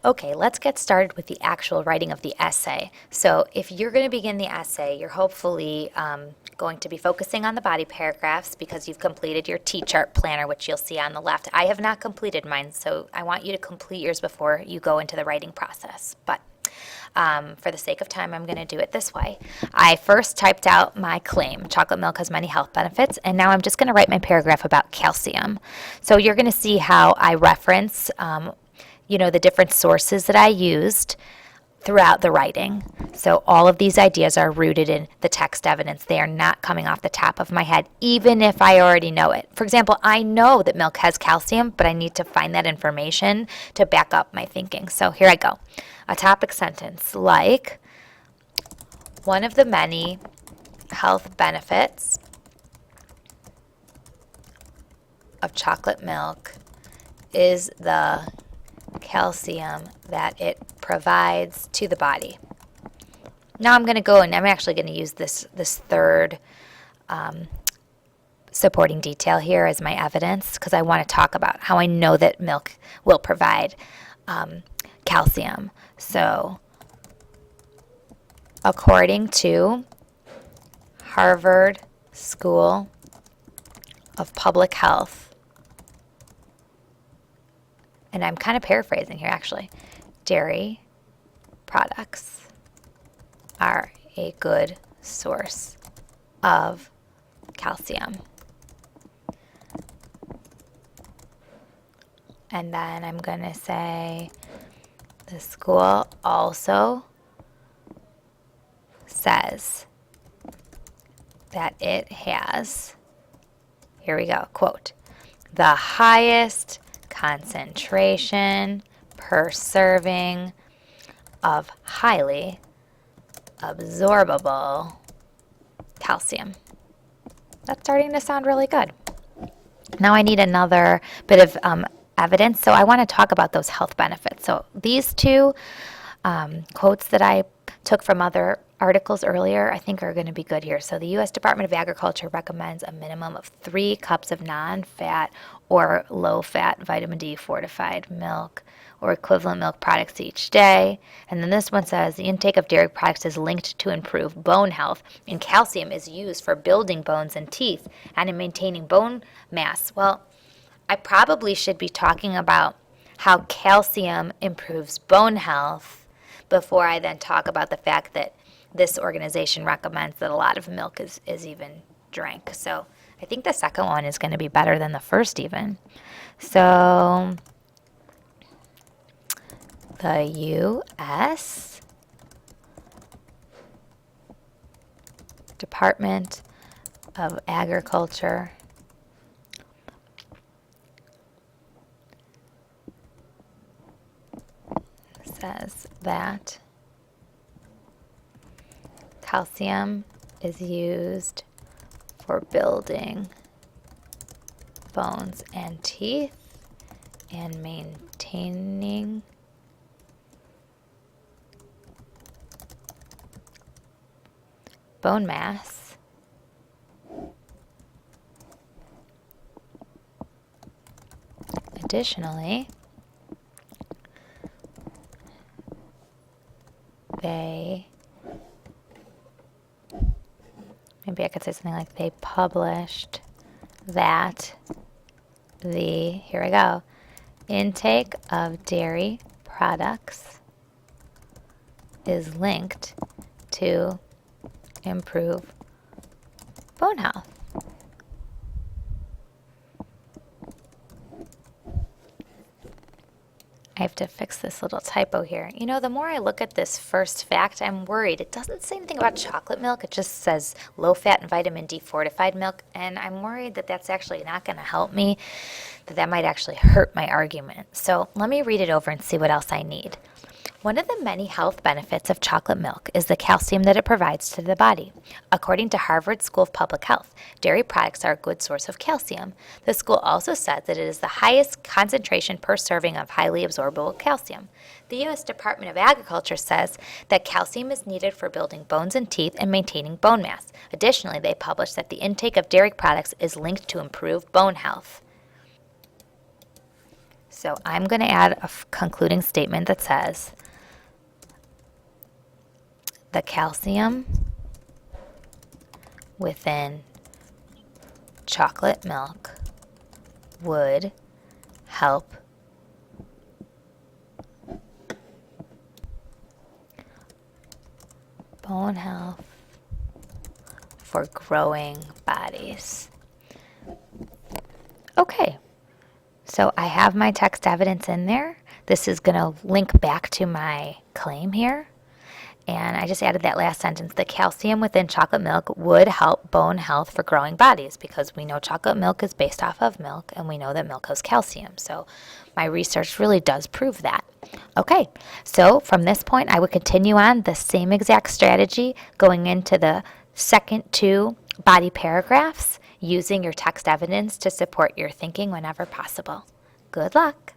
Okay, let's get started with the actual writing of the essay. So if you're going to begin the essay, you're hopefully going to be focusing on the body paragraphs because you've completed your T-chart planner, which you'll see on the left. I have not completed mine, so I want you to complete yours before you go into the writing process. But for the sake of time, I'm going to do it this way. I first typed out my claim, chocolate milk has many health benefits, and now I'm just going to write my paragraph about calcium. So you're going to see how I reference, the different sources that I used throughout the writing. So all of these ideas are rooted in the text evidence. They are not coming off the top of my head, even if I already know it. For example, I know that milk has calcium, but I need to find that information to back up my thinking. So here I go. A topic sentence like, one of the many health benefits of chocolate milk is the calcium that it provides to the body. Now I'm going to go and I'm actually going to use this third supporting detail here as my evidence because I want to talk about how I know that milk will provide calcium. So according to Harvard School of Public Health, and I'm kind of paraphrasing here actually, dairy products are a good source of calcium. And then I'm going to say the school also says that it has, here we go, quote, the highest concentration per serving of highly absorbable calcium. That's starting to sound really good. Now I need another bit of evidence, so I want to talk about those health benefits. So these two quotes that I took from other articles earlier I think are going to be good here. So the U.S. Department of Agriculture recommends a minimum of 3 cups of non-fat or low-fat vitamin D fortified milk or equivalent milk products each day. And then this one says the intake of dairy products is linked to improve bone health, and calcium is used for building bones and teeth and in maintaining bone mass. Well, I probably should be talking about how calcium improves bone health before I then talk about the fact that this organization recommends that a lot of milk is even drank. So I think the second one is going to be better than the first even. So the U.S. Department of Agriculture says that calcium is used for building bones and teeth and maintaining bone mass. Additionally, maybe I could say something like they published that here we go, intake of dairy products is linked to improve bone health. I have to fix this little typo here. You know, the more I look at this first fact, I'm worried. It doesn't say anything about chocolate milk. It just says low-fat and vitamin D fortified milk, and I'm worried that that's actually not going to help me, that might actually hurt my argument. So let me read it over and see what else I need. One of the many health benefits of chocolate milk is the calcium that it provides to the body. According to Harvard School of Public Health, dairy products are a good source of calcium. The school also said that it is the highest concentration per serving of highly absorbable calcium. The U.S. Department of Agriculture says that calcium is needed for building bones and teeth and maintaining bone mass. Additionally, they published that the intake of dairy products is linked to improved bone health. So I'm going to add a concluding statement that says the calcium within chocolate milk would help bone health for growing bodies. Okay, so I have my text evidence in there. This is going to link back to my claim here. And I just added that last sentence. The calcium within chocolate milk would help bone health for growing bodies, because we know chocolate milk is based off of milk, and we know that milk has calcium. So my research really does prove that. Okay, so from this point, I would continue on the same exact strategy going into the second two body paragraphs, using your text evidence to support your thinking whenever possible. Good luck.